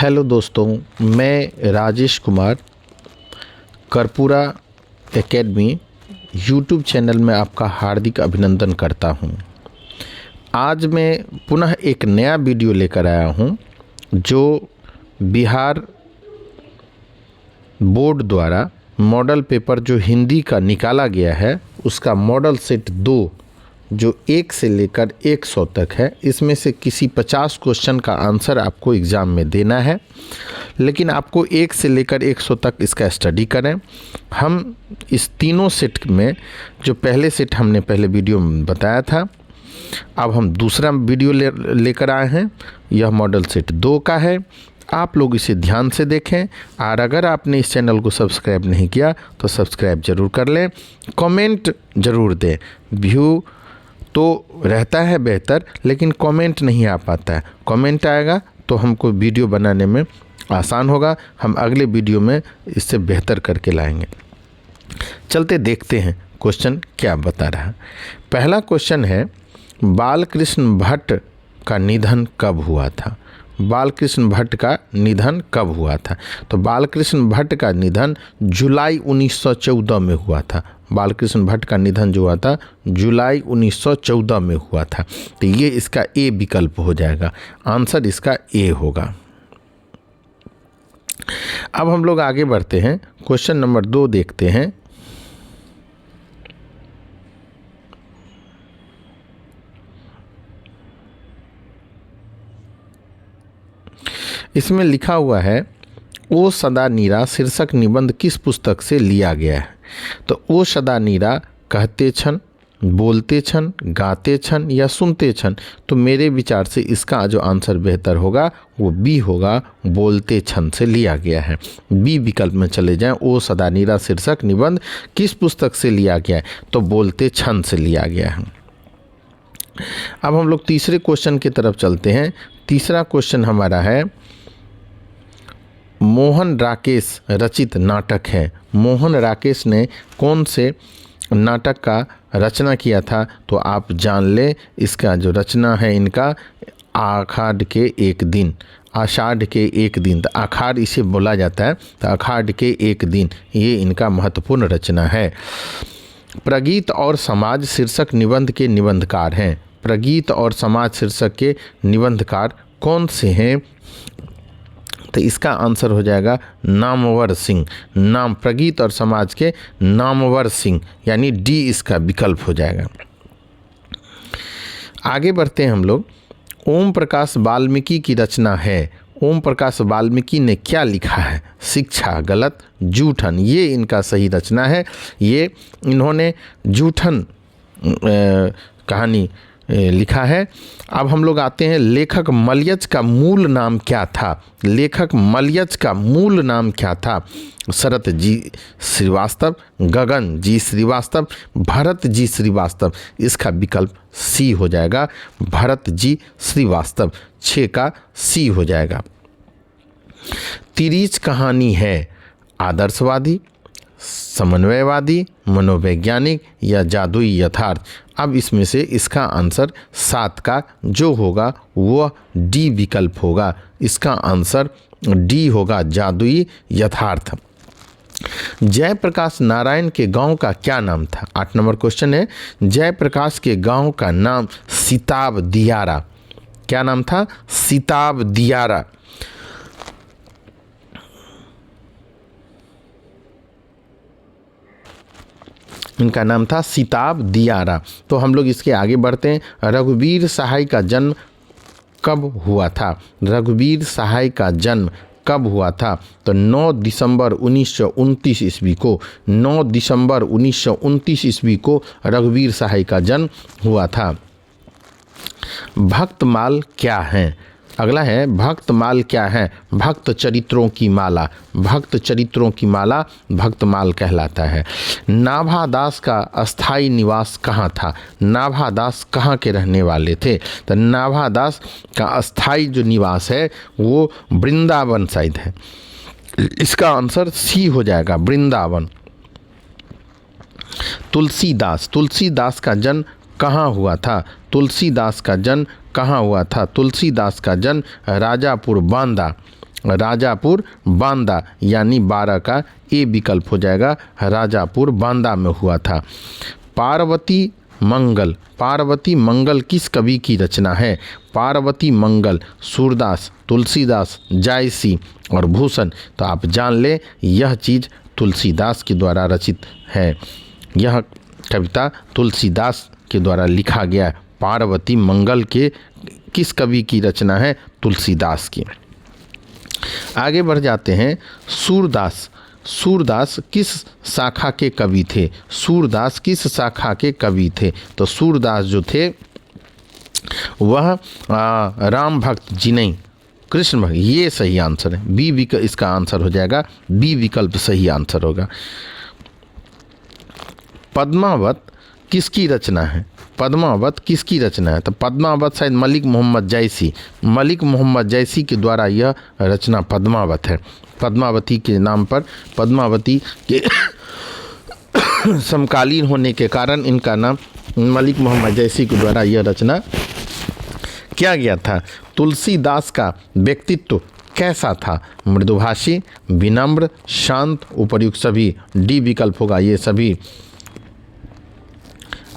Hello दोस्तों, मैं Rajesh Kumar Karpura academy YouTube channel में आपका हार्दिक अभिनंदन करता हूं। आज मैं पुनः एक नया वीडियो लेकर आया हूं जो बिहार बोर्ड द्वारा मॉडल पेपर जो हिंदी का निकाला गया है उसका मॉडल सेट 2 जो 1 से लेकर 100 तक है, इसमें से किसी 50 क्वेश्चन का आंसर आपको एग्ज़ाम में देना है, लेकिन आपको 1 से लेकर 100 तक इसका स्टडी करें। हम इस तीनों सेट में जो पहले सेट हमने पहले वीडियो में बताया था, अब हम दूसरा वीडियो लेकर आए हैं। यह मॉडल सेट 2 का है। आप लोग इसे ध्यान से देखें और अगर आपने इस चैनल को सब्सक्राइब नहीं किया तो सब्सक्राइब ज़रूर कर लें, कमेंट ज़रूर दें। व्यू तो रहता है बेहतर, लेकिन कमेंट नहीं आ पाता है। कमेंट आएगा तो हमको वीडियो बनाने में आसान होगा, हम अगले वीडियो में इससे बेहतर करके लाएंगे। चलते देखते हैं क्वेश्चन क्या बता रहा है। पहला क्वेश्चन है, बालकृष्ण भट्ट का निधन कब हुआ था? बालकृष्ण भट्ट का निधन कब हुआ था? तो बालकृष्ण भट्ट का निधन जुलाई 1914 में हुआ था। बालकृष्ण भट्ट का निधन जो हुआ था जुलाई 1914 में हुआ था। तो ये इसका ए विकल्प हो जाएगा, आंसर इसका ए होगा। अब हम लोग आगे बढ़ते हैं, क्वेश्चन नंबर 2 देखते हैं। इसमें लिखा हुआ है, ओ सदा नीरा शीर्षक निबंध किस पुस्तक से लिया गया है? तो ओ सदा नीरा कहते छन, बोलते छन, गाते छन या सुनते छन? तो मेरे विचार से इसका जो आंसर बेहतर होगा वो बी होगा, बोलते छन से लिया गया है। बी विकल्प में चले जाएं। ओ सदा नीरा शीर्षक निबंध किस पुस्तक से लिया गया है? तो बोलते छन से लिया गया है। अब हम लोग तीसरे क्वेश्चन की तरफ चलते हैं। तीसरा क्वेश्चन हमारा है, मोहन राकेश रचित नाटक है। मोहन राकेश ने कौन से नाटक का रचना किया था? तो आप जान लें, इसका जो रचना है इनका आषाढ़ के एक दिन। आषाढ़ के एक दिन, तो आषाढ़ इसे बोला जाता है, तो आषाढ़ के एक दिन ये इनका महत्वपूर्ण रचना है। प्रगीत और समाज शीर्षक निबंध के निबंधकार हैं। प्रगीत और समाज शीर्षक के निबंधकार कौन से हैं? तो इसका आंसर हो जाएगा नामवर सिंह। नाम प्रगीत और समाज के नामवर सिंह, यानी डी इसका विकल्प हो जाएगा। आगे बढ़ते हैं हम लोग। ओम प्रकाश वाल्मीकि की रचना है। ओम प्रकाश वाल्मीकि ने क्या लिखा है? शिक्षा, गलत। जूठन, ये इनका सही रचना है। ये इन्होंने जूठन कहानी लिखा है। अब हम लोग आते हैं, लेखक मलयज का मूल नाम क्या था? लेखक मलयज का मूल नाम क्या था? शरत जी श्रीवास्तव, गगन जी श्रीवास्तव, भरत जी श्रीवास्तव। इसका विकल्प सी हो जाएगा, भरत जी श्रीवास्तव। 6 का सी हो जाएगा। तिरीच कहानी है आदर्शवादी, समन्वयवादी, मनोवैज्ञानिक या जादुई यथार्थ? अब इसमें से इसका आंसर 7 का जो होगा वह डी विकल्प होगा। इसका आंसर डी होगा, जादुई यथार्थ। जयप्रकाश नारायण के गांव का क्या नाम था? 8 नंबर क्वेश्चन है, जयप्रकाश के गांव का नाम सिताब दियारा। क्या नाम था? सिताब दियारा। इनका नाम था सिताब दियारा। तो हम लोग इसके आगे बढ़ते हैं। रघुवीर सहाय का जन्म कब हुआ था? रघुवीर सहाय का जन्म कब हुआ था? तो 9 दिसंबर 1929 ईस्वी को। 9 दिसंबर 1929 ईस्वी को रघुवीर सहाय का जन्म हुआ था। भक्तमाल क्या है? अगला है, भक्तमाल क्या है? भक्त चरित्रों की माला। भक्त चरित्रों की माला भक्तमाल कहलाता है। नाभादास का अस्थाई निवास कहाँ था? नाभादास कहाँ के रहने वाले थे? तो नाभादास का अस्थाई जो निवास है वो वृंदावन साइड है। इसका आंसर सी हो जाएगा, वृंदावन। तुलसीदास, तुलसीदास का जन्म कहाँ हुआ था? तुलसीदास का जन्म कहाँ हुआ था? तुलसीदास का जन्म राजापुर बांदा, राजापुर बांदा, यानी 12 का ए विकल्प हो जाएगा, राजापुर बांदा में हुआ था। पार्वती मंगल, पार्वती मंगल किस कवि की रचना है? पार्वती मंगल सूरदास, तुलसीदास, जायसी और भूषण। तो आप जान ले यह चीज़ तुलसीदास के द्वारा रचित है, यह कविता तुलसीदास के द्वारा लिखा गया है। पार्वती मंगल के किस कवि की रचना है? तुलसीदास की। आगे बढ़ जाते हैं। सूरदास, सूरदास किस शाखा के कवि थे? सूरदास किस शाखा के कवि थे? तो सूरदास जो थे वह राम भक्त जी नहीं, कृष्ण भक्त। ये सही आंसर है, बी विकल्प इसका आंसर हो जाएगा, बी विकल्प सही आंसर होगा। पद्मावत किसकी रचना है? पद्मावत किसकी रचना है? तो पद्मावत शायद मलिक मोहम्मद जैसी, मलिक मोहम्मद जैसी के द्वारा यह रचना पद्मावत है। पद्मावती के नाम पर, पद्मावती के समकालीन होने के कारण इनका नाम मलिक मोहम्मद जैसी के द्वारा यह रचना किया गया था। तुलसीदास का व्यक्तित्व कैसा था? मृदुभाषी, विनम्र, शांत, उपर्युक्त सभी। डी विकल्प होगा ये सभी।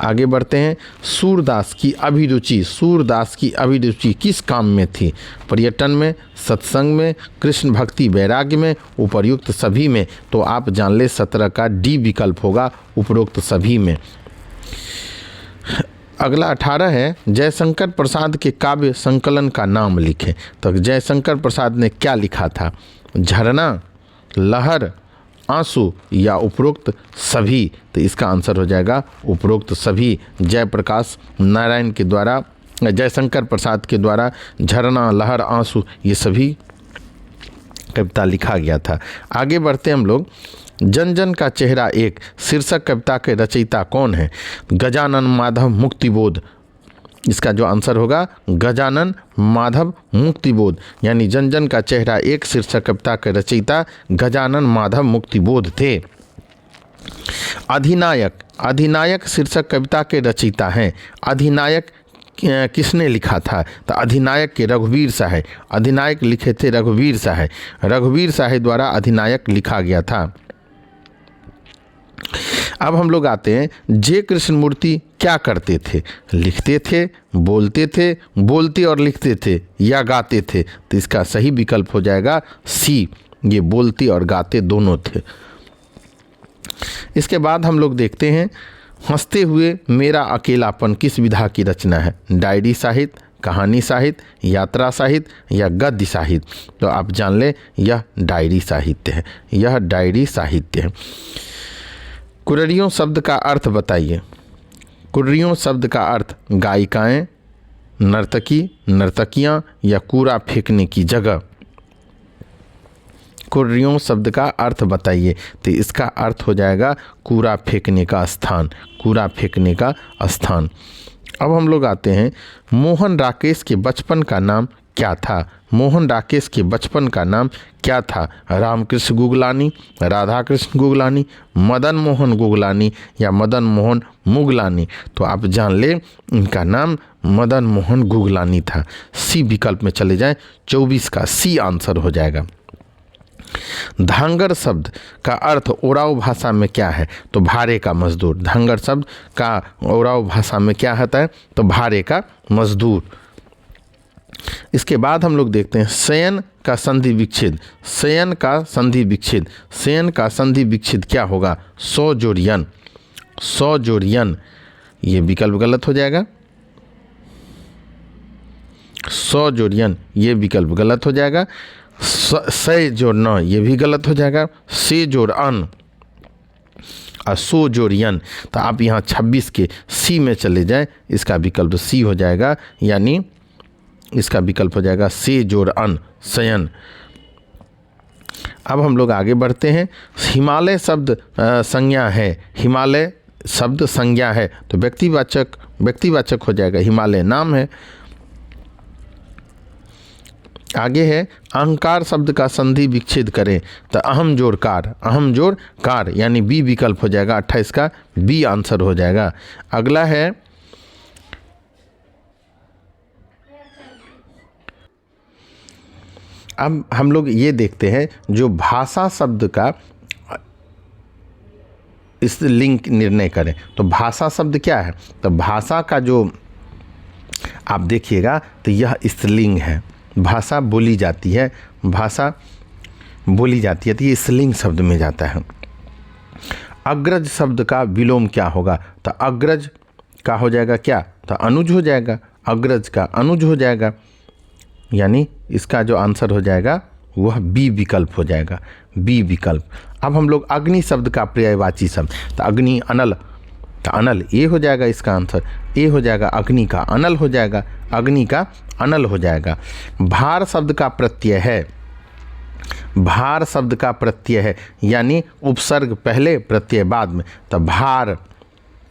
आगे बढ़ते हैं। सूरदास की अभिरुचि, सूरदास की अभिरुचि किस काम में थी? पर्यटन में, सत्संग में, कृष्ण भक्ति वैराग्य में, उपर्युक्त सभी में। तो आप जान ले 17 का डी विकल्प होगा, उपरोक्त सभी में। अगला 18 है, जयशंकर प्रसाद के काव्य संकलन का नाम लिखें। तो जयशंकर प्रसाद ने क्या लिखा था? झरना, लहर, आंसू या उपरोक्त सभी। तो इसका आंसर हो जाएगा उपरोक्त सभी। जयप्रकाश नारायण के द्वारा, जयशंकर प्रसाद के द्वारा झरना, लहर, आंसू ये सभी कविता लिखा गया था। आगे बढ़ते हम लोग। जन जन का चेहरा एक शीर्षक कविता के रचयिता कौन है? गजानन माधव मुक्तिबोध। इसका जो आंसर होगा गजानन माधव मुक्तिबोध, यानी जन जन का चेहरा एक शीर्षक कविता के रचयिता गजानन माधव मुक्तिबोध थे। अधिनायक, अधिनायक शीर्षक कविता के रचयिता हैं। अधिनायक किसने लिखा था? तो अधिनायक के रघुवीर साहे, अधिनायक लिखे थे रघुवीर साहे। रघुवीर साहे द्वारा अधिनायक लिखा गया था। अब हम लोग आते हैं, जे कृष्णमूर्ति क्या करते थे? लिखते थे, बोलते थे, बोलते और लिखते थे या गाते थे? तो इसका सही विकल्प हो जाएगा सी, ये बोलते और गाते दोनों थे। इसके बाद हम लोग देखते हैं, हंसते हुए मेरा अकेलापन किस विधा की रचना है? डायरी साहित्य, कहानी साहित्य, यात्रा साहित्य या गद्य साहित्य? तो आप जान लें यह डायरी साहित्य है, यह डायरी साहित्य है। कुर्रियों शब्द का अर्थ बताइए। कुर्रियों शब्द का अर्थ गायिकाएं, नर्तकी, नर्तकियां या कूड़ा फेंकने की जगह। कुर्रियों शब्द का अर्थ बताइए। तो इसका अर्थ हो जाएगा कूड़ा फेंकने का स्थान, कूड़ा फेंकने का स्थान। अब हम लोग आते हैं, मोहन राकेश के बचपन का नाम क्या था? मोहन राकेश के बचपन का नाम क्या था? रामकृष्ण गुगलानी, राधा कृष्ण गुगलानी, मदन मोहन गुगलानी या मदन मोहन मुगलानी? तो आप जान ले इनका नाम मदन मोहन गुगलानी था। सी विकल्प में चले जाएं, 24 का सी आंसर हो जाएगा। धांगर शब्द का अर्थ ओराव भाषा में क्या है? तो भारे का मजदूर। धांगर शब्द का ओराव भाषा में क्या होता है? तो भारे का मजदूर। इसके बाद हम लोग देखते हैं, शयन का संधि विच्छेद, शयन का संधि विच्छेद, शयन का संधि विच्छेद क्या होगा? सौ जोड़ियन, सौ जोड़ियन। ये विकल्प गलत हो जाएगा। सौ जोड़ियन ये विकल्प गलत हो जाएगा। से जोड़ न ये भी गलत हो जाएगा। से जोड़ अन और सो जोड़ियन। तो आप यहाँ 26 के सी में चले जाएं, इसका विकल्प सी हो जाएगा, यानी इसका विकल्प हो जाएगा से जोड़ अन, शयन। अब हम लोग आगे बढ़ते हैं, हिमालय शब्द संज्ञा है। हिमालय शब्द संज्ञा है तो व्यक्तिवाचक, व्यक्तिवाचक हो जाएगा, हिमालय नाम है। आगे है, अहंकार शब्द का संधि विच्छेद करें। तो अहम जोड़ कार, अहम जोड़ कार, यानी बी विकल्प हो जाएगा, 28 का बी आंसर हो जाएगा। अगला है, अब हम लोग ये देखते हैं जो भाषा शब्द का इस लिंक निर्णय करें। तो भाषा शब्द क्या है? तो भाषा का जो आप देखिएगा तो यह स्त्रीलिंग है। भाषा बोली जाती है, भाषा बोली जाती है, तो ये स्त्रीलिंग शब्द में जाता है। अग्रज शब्द का विलोम क्या होगा? तो अग्रज का हो जाएगा क्या? तो अनुज हो जाएगा। अग्रज का अनुज हो जाएगा, यानी इसका जो आंसर हो जाएगा वह बी विकल्प हो जाएगा, बी विकल्प। अब हम लोग अग्नि शब्द का पर्यायवाची शब्द, तो अग्नि अनल, तो अनल ए हो जाएगा इसका आंसर, ए हो जाएगा। अग्नि का अनल हो जाएगा, अग्नि का अनल हो जाएगा। भार शब्द का प्रत्यय है, भार शब्द का प्रत्यय है, यानी उपसर्ग पहले प्रत्यय बाद में। तो भार,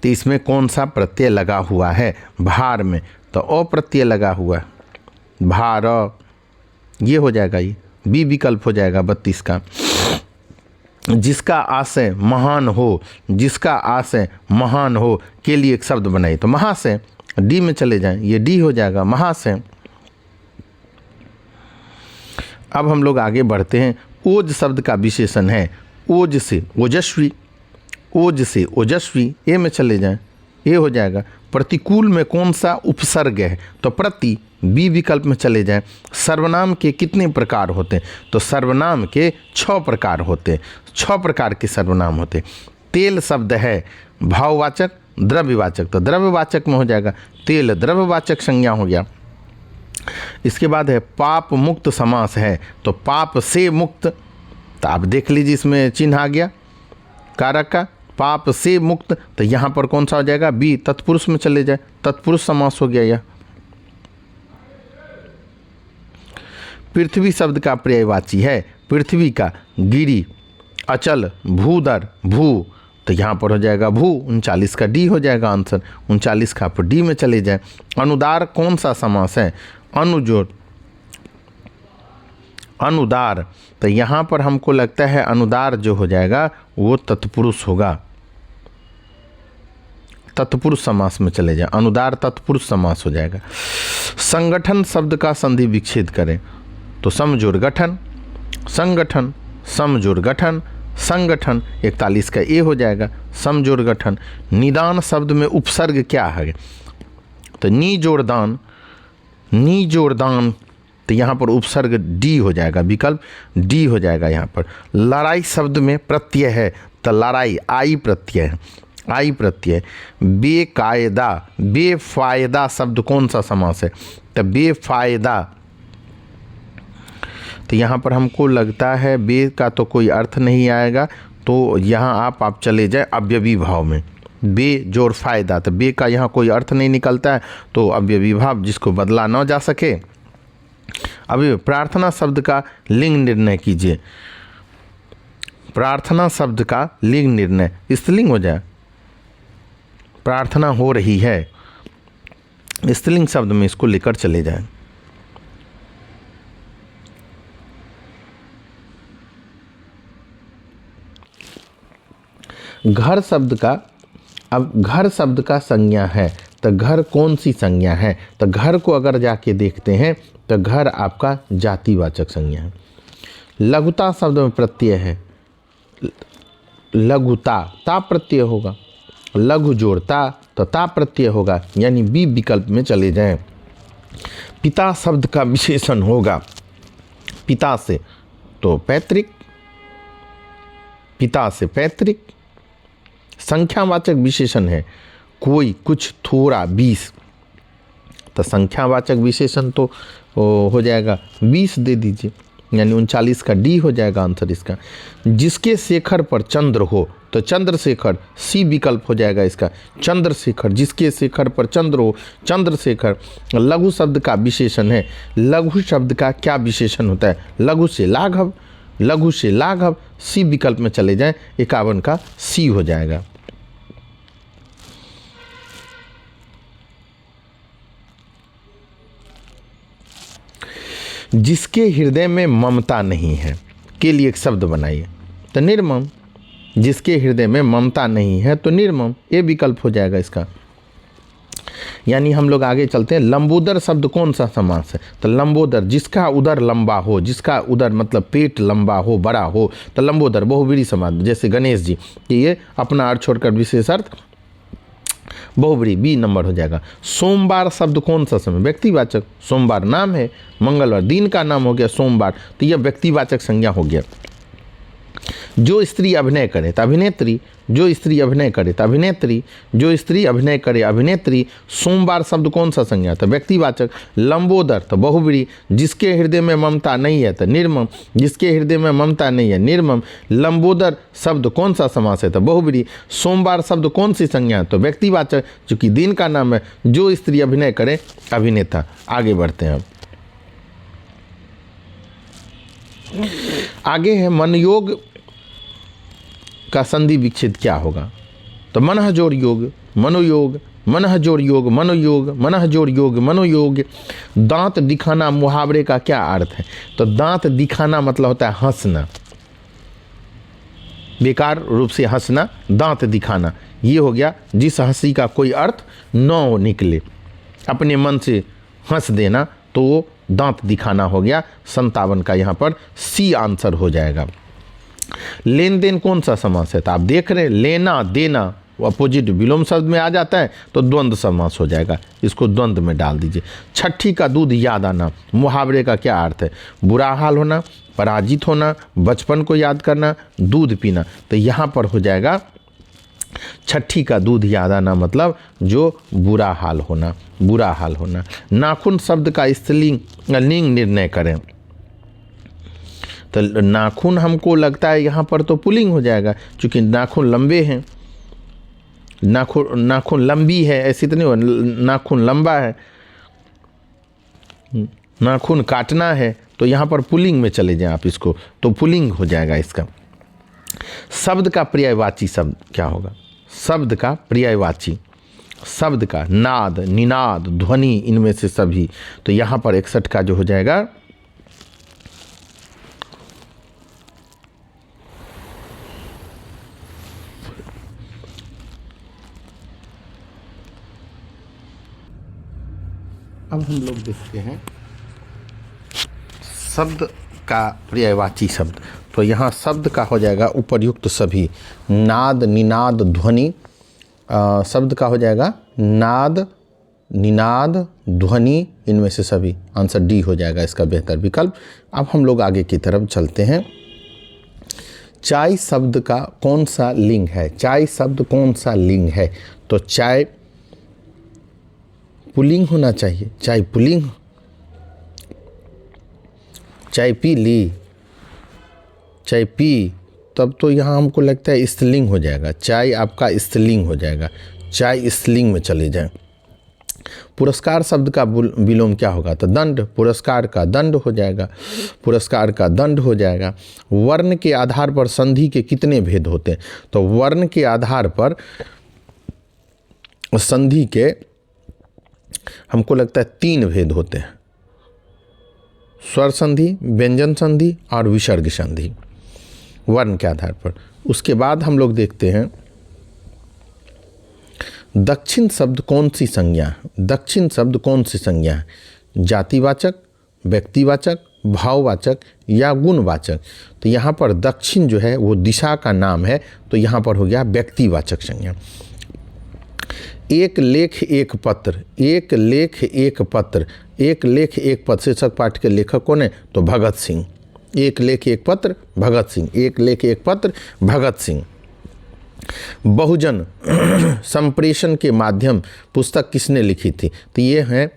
तो इसमें कौन सा प्रत्यय लगा हुआ है? भार में तो अ प्रत्यय लगा हुआ है, भार, ये हो जाएगा, ये बी विकल्प हो जाएगा 32 का। जिसका आशय महान हो, जिसका आशय महान हो के लिए एक शब्द बनाइए। तो महाशय, डी में चले जाएं, ये डी हो जाएगा, महाशय। अब हम लोग आगे बढ़ते हैं। ओज शब्द का विशेषण है, ओज से ओजस्वी, ओज से ओजस्वी, ए में चले जाएं, ए हो जाएगा। प्रतिकूल में कौन सा उपसर्ग है? तो प्रति, बी विकल्प में चले जाएं। सर्वनाम के कितने प्रकार होते हैं? तो सर्वनाम के 6 प्रकार होते हैं, 6 प्रकार के सर्वनाम होते हैं। तेल शब्द है भाववाचक, द्रव्यवाचक, तो द्रव्यवाचक में हो जाएगा, तेल द्रव्यवाचक संज्ञा हो गया। इसके बाद है पाप मुक्त समास है, तो पाप से मुक्त, तो आप देख लीजिए इसमें चिन्ह आ गया कारक का, पाप से मुक्त, तो यहाँ पर कौन सा हो जाएगा? बी, तत्पुरुष में चले जाए, तत्पुरुष समास हो गया यह। पृथ्वी शब्द का पर्यायवाची है, पृथ्वी का गिरी, अचल, भूदर, भू, तो यहाँ पर हो जाएगा भू, 39 का डी हो जाएगा आंसर, 39 का आप डी में चले जाए। अनुदार कौन सा समास है? अनुजोड़, अनुदार, तो यहाँ पर हमको लगता है अनुदार जो हो जाएगा वो तत्पुरुष होगा, तत्पुरुष समास में चले जाए, अनुदार तत्पुरुष समास हो जाएगा। संगठन शब्द का संधि विच्छेद करें, तो समजोड़ गठन, संगठन, समजोड़ गठन, संगठन, 41 का ए हो जाएगा, समजोड़ गठन। निदान शब्द में उपसर्ग क्या है? तो नी जोड़दान, नी जोड़दान, तो यहाँ पर उपसर्ग डी हो जाएगा, विकल्प डी हो जाएगा यहाँ पर। लड़ाई शब्द में प्रत्यय है, तो लड़ाई आई प्रत्यय है, आई प्रत्यय। बेकायदा, बेफायदा शब्द कौन सा समास है? तो बेफायदा, तो यहाँ पर हमको लगता है बे का तो कोई अर्थ नहीं आएगा, तो यहाँ आप चले जाए अव्ययी भाव में, बे जोड़ फायदा, तो बे का यहाँ कोई अर्थ नहीं निकलता है, तो अव्ययी भाव जिसको बदला ना जा सके। अभी प्रार्थना शब्द का लिंग निर्णय कीजिए, प्रार्थना शब्द का लिंग निर्णय, स्त्रीलिंग हो जाए, प्रार्थना हो रही है, स्त्रीलिंग शब्द में इसको लेकर चले जाएं। घर शब्द का, अब घर शब्द का संज्ञा है, तो घर कौन सी संज्ञा है? तो घर को अगर जाके देखते हैं तो घर आपका जातिवाचक संज्ञा है। लघुता शब्द में प्रत्यय है, लघुता, ता प्रत्यय होगा, लघु जोड़ता तो ता प्रत्यय होगा, यानी बी विकल्प में चले जाएं। पिता शब्द का विशेषण होगा, पिता से तो पैतृक, पिता से पैतृक। संख्यावाचक विशेषण है कोई, कुछ, थोड़ा, 20, तो संख्यावाचक विशेषण तो हो जाएगा 20 दे दीजिए, यानी 39 का डी हो जाएगा आंसर इसका। जिसके शेखर पर चंद्र हो, तो चंद्रशेखर, सी विकल्प हो जाएगा इसका, चंद्रशेखर, जिसके शेखर पर चंद्र हो, चंद्रशेखर। लघु शब्द का विशेषण है, लघु शब्द का क्या विशेषण होता है? लघु से लाघव, लघु से लाघव, सी विकल्प में चले जाएं, 51 का सी हो जाएगा। जिसके हृदय में ममता नहीं है के लिए एक शब्द बनाइए, तो निर्मम, जिसके हृदय में ममता नहीं है तो निर्मम, ये विकल्प हो जाएगा इसका। यानी हम लोग आगे चलते हैं। लंबोदर शब्द कौन सा समास है? तो लंबोदर जिसका उदर लंबा हो, जिसका उदर मतलब पेट लंबा हो, बड़ा हो, तो लंबोदर बहुव्रीहि समास। जैसे गणेश जी, ये अपना अर्थ छोड़कर विशेष अर्थ बहुव्रीहि, बी नंबर हो जाएगा। सोमवार शब्द कौन सा समय? व्यक्तिवाचक। सोमवार नाम है, मंगलवार दिन का नाम हो गया सोमवार, तो यह व्यक्तिवाचक संज्ञा हो गया। जो स्त्री अभिनय करे तो अभिनेत्री, जो स्त्री अभिनय करे तो अभिनेत्री, जो स्त्री अभिनय करे अभिनेत्री। सोमवार शब्द कौन सा संज्ञा? तो व्यक्तिवाचक। लंबोदर तो बहुव्रीहि, जिसके हृदय में ममता नहीं है तो निर्मम, जिसके हृदय में ममता नहीं है निर्मम। लंबोदर शब्द कौन सा समास है? तो बहुव्रीहि। सोमवार शब्द कौन सी संज्ञा है? तो व्यक्तिवाचक, चूंकि दिन का नाम है। जो स्त्री अभिनय करे अभिनेता। आगे बढ़ते हैं। आगे है मनयोग का संधि विच्छेद क्या होगा? तो मनः जोड़ योग, मनोयोग, मनः जोड़ योग, मनोयोग, मनः जोड़ योग, मनोयोग। दांत दिखाना मुहावरे का क्या अर्थ है? तो दांत दिखाना मतलब होता है हंसना, बेकार रूप से हंसना, दांत दिखाना। ये हो गया जिस हंसी का कोई अर्थ न निकले, अपने मन से हंस देना, तो वो दांत दिखाना हो गया। 57 का यहाँ पर सी आंसर हो जाएगा। लेन देन कौन सा समास है? तो आप देख रहे हैं लेना देना अपोजिट विलोम शब्द में आ जाता है तो द्वंद्व समास हो जाएगा, इसको द्वंद्व में डाल दीजिए। छठी का दूध याद आना मुहावरे का क्या अर्थ है? बुरा हाल होना, पराजित होना, बचपन को याद करना, दूध पीना। तो यहाँ पर हो जाएगा छठी का दूध याद आना मतलब जो बुरा हाल होना, बुरा हाल होना। नाखून शब्द का स्त्रीलिंग लिंग निर्णय करें। तो नाखून हमको लगता है यहाँ पर तो पुल्लिंग हो जाएगा, क्योंकि नाखून लंबे हैं, नाखून लंबी है, ऐसी तो नहीं हो, नाखून लंबा है, नाखून काटना है, तो यहाँ पर पुल्लिंग में चले जाएं आप इसको, तो पुल्लिंग हो जाएगा इसका। शब्द का पर्यायवाची शब्द क्या होगा? शब्द का पर्यायवाची शब्द का नाद, निनाद, ध्वनि, इनमें से सभी। तो यहाँ पर 61 का जो हो जाएगा अब हम लोग देखते हैं शब्द का पर्यायवाची शब्द। तो यहाँ शब्द का हो जाएगा उपर्युक्त सभी, नाद, निनाद, ध्वनि। शब्द का हो जाएगा नाद, निनाद, ध्वनि, इनमें से सभी। आंसर डी हो जाएगा इसका बेहतर विकल्प। अब हम लोग आगे की तरफ चलते हैं। चाय शब्द का कौन सा लिंग है? चाय शब्द कौन सा लिंग है? तो चाय पुल्लिंग होना चाहिए, चाय पुल्लिंग। चाय पी ली, चाय पी, तब तो यहाँ हमको लगता है स्त्रीलिंग हो जाएगा। चाय आपका स्त्रीलिंग हो जाएगा, चाय स्त्रीलिंग में चले जाएं। पुरस्कार शब्द का विलोम क्या होगा? तो दंड, पुरस्कार का दंड हो जाएगा, पुरस्कार का दंड हो जाएगा। वर्ण के आधार पर संधि के कितने भेद होते हैं? तो वर्ण के आधार पर संधि के हमको लगता है 3 भेद होते हैं, स्वर संधि, व्यंजन संधि और विसर्ग संधि, वर्ण के आधार पर। उसके बाद हम लोग देखते हैं दक्षिण शब्द कौन सी संज्ञा है? दक्षिण शब्द कौन सी संज्ञा है? जातिवाचक, व्यक्तिवाचक, भाववाचक या गुणवाचक? तो यहाँ पर दक्षिण जो है वो दिशा का नाम है, तो यहाँ पर हो गया व्यक्तिवाचक संज्ञा। एक लेख एक पत्र, एक लेख एक पत्र, एक लेख एक पत्र शीर्षक पाठ के लेखक कौन है? तो भगत सिंह। एक लेख एक पत्र भगत सिंह, एक लेख एक पत्र भगत सिंह। बहुजन संप्रेषण के माध्यम पुस्तक किसने लिखी थी? तो ये है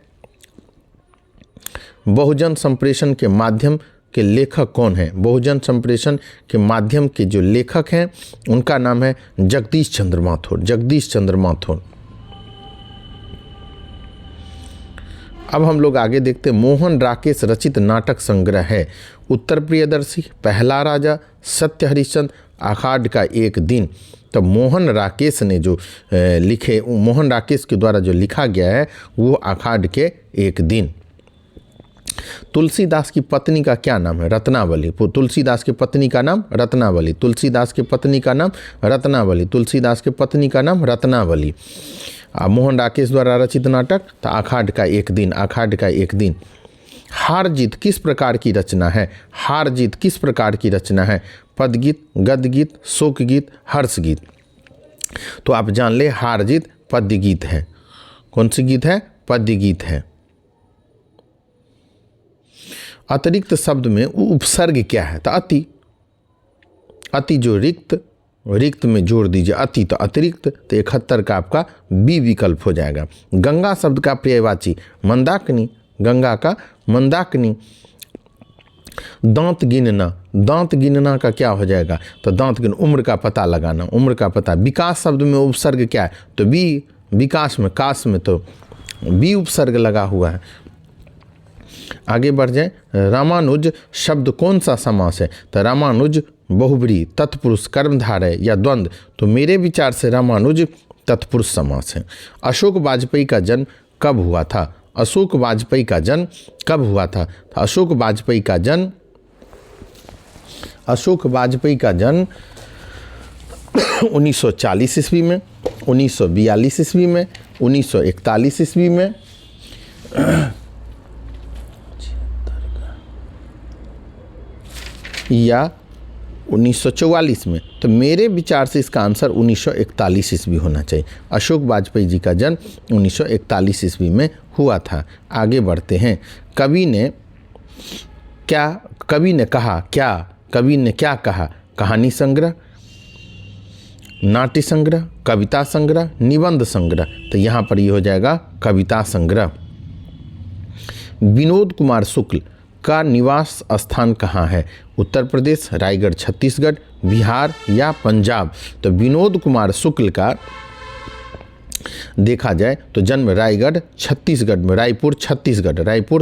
बहुजन संप्रेषण के माध्यम के लेखक कौन है? बहुजन संप्रेषण के माध्यम के जो लेखक हैं उनका नाम है जगदीश चंद्र माथुर, जगदीश चंद्र माथुर। अब हम लोग आगे देखते हैं मोहन राकेश रचित नाटक संग्रह है उत्तर प्रियदर्शी, पहला राजा, सत्य हरिश्चंद्र, आषाढ़ का एक दिन। तो मोहन राकेश ने जो लिखे, मोहन राकेश के द्वारा जो लिखा गया है वो आषाढ़ के एक दिन। तुलसीदास की पत्नी का क्या नाम है? रत्नावली। तुलसीदास की पत्नी का नाम रत्नावली, तुलसीदास की पत्नी का नाम रत्नावली, तुलसीदास की पत्नी का नाम रत्नावली। मोहन राकेश द्वारा रचित नाटक तो आखाड़ का एक दिन, आखाड़ का एक दिन। हार जीत किस प्रकार की रचना है? हार जीत किस प्रकार की रचना है? पदगीत, गद्यगीत, शोक गीत, हर्ष गीत। तो आप जान ले हार जीत पद्य गीत है। कौन सी गीत है? पद्य गीत है। अतिरिक्त शब्द में उपसर्ग क्या है? तो अति। अति जो रिक्त, रिक्त में जोड़ दीजिए अति तो अतिरिक्त, तो 71 का आपका बी विकल्प हो जाएगा। गंगा शब्द का पर्यायवाची मंदाकिनी, गंगा का मंदाकिनी। दांत गिनना, दांत गिनना का क्या हो जाएगा? तो दांत गिन, उम्र का पता लगाना, उम्र का पता। विकास शब्द में उपसर्ग क्या है? तो बी, विकास में, काश में तो बी उपसर्ग लगा हुआ है। आगे बढ़ जाए। रामानुज शब्द कौन सा समास है? तो रामानुज बहुब्री, तत्पुरुष, कर्मधारय या द्वंद्व। तो मेरे विचार से रामानुज तत्पुरुष समास है। अशोक वाजपेयी का जन्म कब हुआ था? अशोक वाजपेयी का जन्म कब हुआ था? तो अशोक वाजपेयी का जन्म 1940 ईस्वी में, 1942 ईस्वी में, 1941 ईस्वी में, या 1944 में। तो मेरे विचार से इसका आंसर 1941 ईस्वी होना चाहिए। अशोक वाजपेयी जी का जन्म 1941 ईस्वी में हुआ था। आगे बढ़ते हैं। कवि ने कहा क्या? कवि ने क्या कहा? कहानी संग्रह, नाट्य संग्रह, कविता संग्रह, निबंध संग्रह। तो यहाँ पर ये हो जाएगा कविता संग्रह। विनोद कुमार शुक्ल का निवास स्थान कहाँ है? उत्तर प्रदेश, रायगढ़, छत्तीसगढ़, बिहार या पंजाब। तो विनोद कुमार शुक्ल का देखा जाए तो जन्म रायगढ़ छत्तीसगढ़ में, रायपुर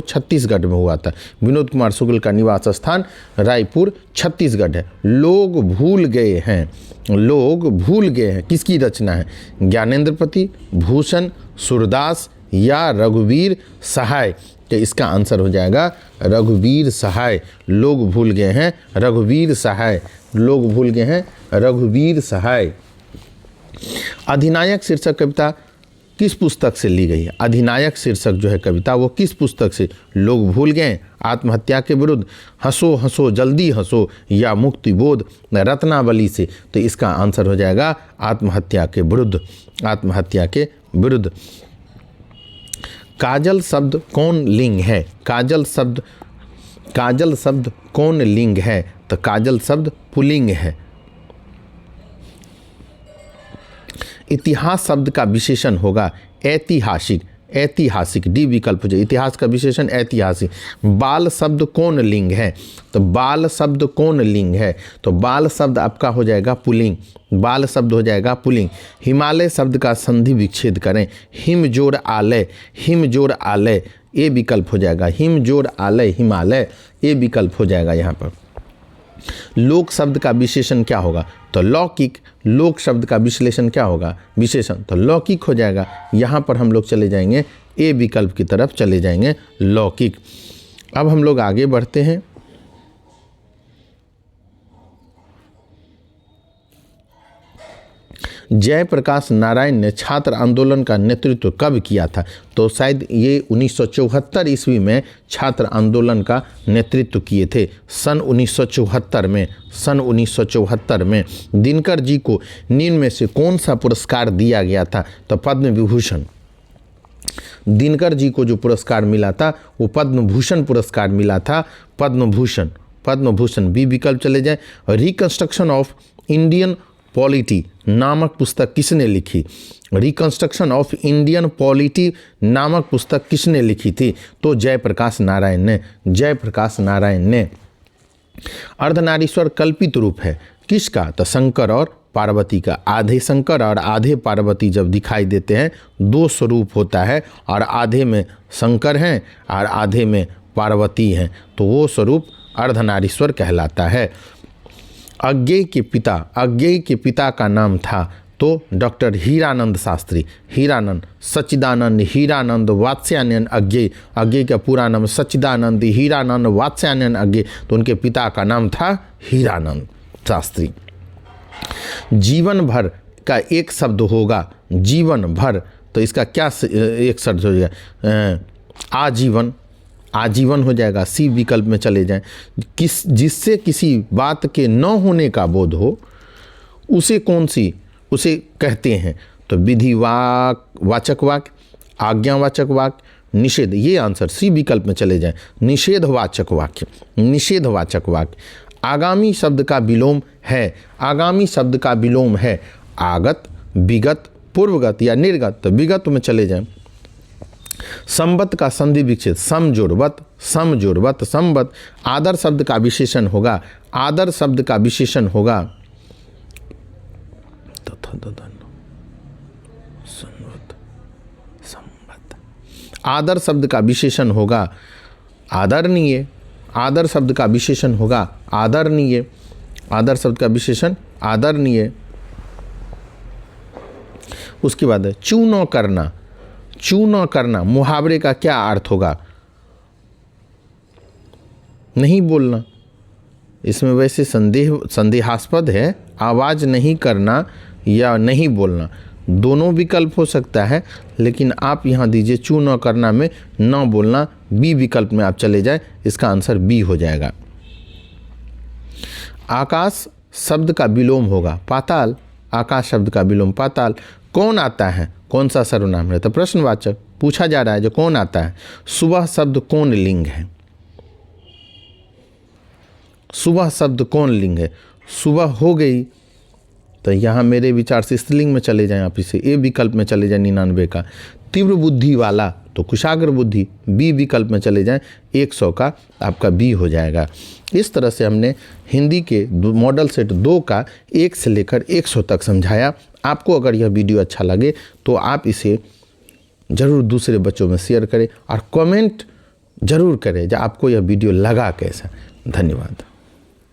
छत्तीसगढ़ में हुआ था। विनोद कुमार शुक्ल का निवास स्थान रायपुर छत्तीसगढ़ है। लोग भूल गए हैं, लोग भूल गए हैं किसकी रचना है? ज्ञानेंद्रपति, भूषण, सूरदास या रघुवीर सहाय। तो इसका आंसर हो जाएगा रघुवीर सहाय। लोग भूल गए हैं रघुवीर सहाय, लोग भूल गए हैं रघुवीर सहाय। अधिनायक शीर्षक कविता किस पुस्तक से ली गई है? अधिनायक शीर्षक जो है कविता वो किस पुस्तक से? लोग भूल गए, आत्महत्या के विरुद्ध, हंसो हंसो जल्दी हंसो या मुक्तिबोध, रत्नावली से। तो इसका आंसर हो जाएगा आत्महत्या के विरुद्ध, आत्महत्या के विरुद्ध। काजल शब्द कौन लिंग है? काजल शब्द कौन लिंग है? तो काजल शब्द पुल्लिंग है। इतिहास शब्द का विशेषण होगा ऐतिहासिक, ऐतिहासिक डी विकल्प जो इतिहास का विशेषण ऐतिहासिक। बाल शब्द कौन लिंग है? तो बाल शब्द कौन लिंग है? तो बाल शब्द आपका हो जाएगा पुल्लिंग, बाल शब्द हो जाएगा पुल्लिंग। हिमालय शब्द का संधि विच्छेद करें। हिम जोड़ आलय, हिम जोड़ आलय ए विकल्प हो जाएगा। हिम जोड़ आलय हिमालय ए विकल्प हो जाएगा यहाँ पर। लोक शब्द का विशेषण क्या होगा? तो लौकिक। लोक शब्द का विश्लेषण क्या होगा? विशेषण। तो लौकिक हो जाएगा। यहाँ पर हम लोग चले जाएंगे ए विकल्प की तरफ चले जाएंगे, लौकिक। अब हम लोग आगे बढ़ते हैं। जयप्रकाश नारायण ने छात्र आंदोलन का नेतृत्व कब किया था? तो शायद ये 1974 ईस्वी में छात्र आंदोलन का नेतृत्व किए थे। सन 1974 में, सन 1974 में दिनकर जी को निम्न में से कौन सा पुरस्कार दिया गया था? तो पद्म विभूषण। दिनकर जी को जो पुरस्कार मिला था वो पद्म भूषण पुरस्कार मिला था, पद्म भूषण, पद्म भूषण बी विकल्प चले जाए। रिकंस्ट्रक्शन ऑफ इंडियन पॉलिटी नामक पुस्तक किसने लिखी? रिकंस्ट्रक्शन ऑफ इंडियन पॉलिटी नामक पुस्तक किसने लिखी थी? तो जयप्रकाश नारायण ने, जयप्रकाश नारायण ने। अर्धनारीश्वर कल्पित रूप है किसका? तो शंकर और पार्वती का। आधे शंकर और आधे पार्वती जब दिखाई देते हैं दो स्वरूप होता है, और आधे में शंकर हैं और आधे में पार्वती हैं, तो वो स्वरूप अर्धनारीश्वर कहलाता है। अज्ञेय के पिता का नाम था तो डॉक्टर हीरानंद शास्त्री। हीरानंद, सच्चिदानंद हीरानंद वात्स्यायन अज्ञेय। अज्ञेय का पूरा नाम सच्चिदानंद हीरानंद वात्स्यायन अज्ञेय, तो उनके पिता का नाम था हीरानंद शास्त्री। जीवन भर का एक शब्द होगा, जीवन भर तो इसका क्या एक शर्त हो जाएगा, आजीवन, आजीवन हो जाएगा। सी विकल्प में चले जाएं, जिससे किसी बात के न होने का बोध हो उसे कौन सी उसे कहते हैं, तो विधि वाचक वाक्य, आज्ञावाचक वाक्य, निषेध। ये आंसर सी विकल्प में चले जाएं, निषेधवाचक वाक्य, निषेधवाचक वाक्य। आगामी शब्द का विलोम है, आगामी शब्द का विलोम है आगत, विगत, पूर्वगत या निर्गत, तो विगत में चले जाएं। संबत का संधि विच्छेद, समजोड़वत, समजोड़वत, संबत। आदर शब्द का विशेषण होगा, आदर शब्द का विशेषण होगा आदर शब्द का विशेषण होगा आदरणीय, आदर शब्द का विशेषण होगा आदरणीय, आदर शब्द का विशेषण आदरणीय। उसके बाद चू न करना, चू न करना मुहावरे का क्या अर्थ होगा, नहीं बोलना। इसमें वैसे संदेहास्पद है, आवाज़ नहीं करना या नहीं बोलना, दोनों विकल्प हो सकता है, लेकिन आप यहाँ दीजिए चू न करना में न बोलना, बी विकल्प में आप चले जाए, इसका आंसर बी हो जाएगा। आकाश शब्द का विलोम होगा पाताल, आकाश शब्द का विलोम पाताल। कौन आता है, कौन सा सर्वनाम है, तो प्रश्नवाचक पूछा जा रहा है जो कौन आता है। सुबह शब्द कौन लिंग है, सुबह शब्द कौन लिंग है, सुबह हो गई, तो यहाँ मेरे विचार से स्त्रीलिंग में चले जाएं, आप इसे ए विकल्प में चले जाएं 99 का। तीव्र बुद्धि वाला तो कुशाग्र बुद्धि, बी विकल्प में चले जाएं, 100 का आपका बी हो जाएगा। इस तरह से हमने हिंदी के मॉडल सेट 2 का 1 से लेकर 100 तक समझाया। आपको अगर यह वीडियो अच्छा लगे तो आप इसे ज़रूर दूसरे बच्चों में शेयर करें और कमेंट ज़रूर करें जो आपको यह वीडियो लगा कैसा। धन्यवाद।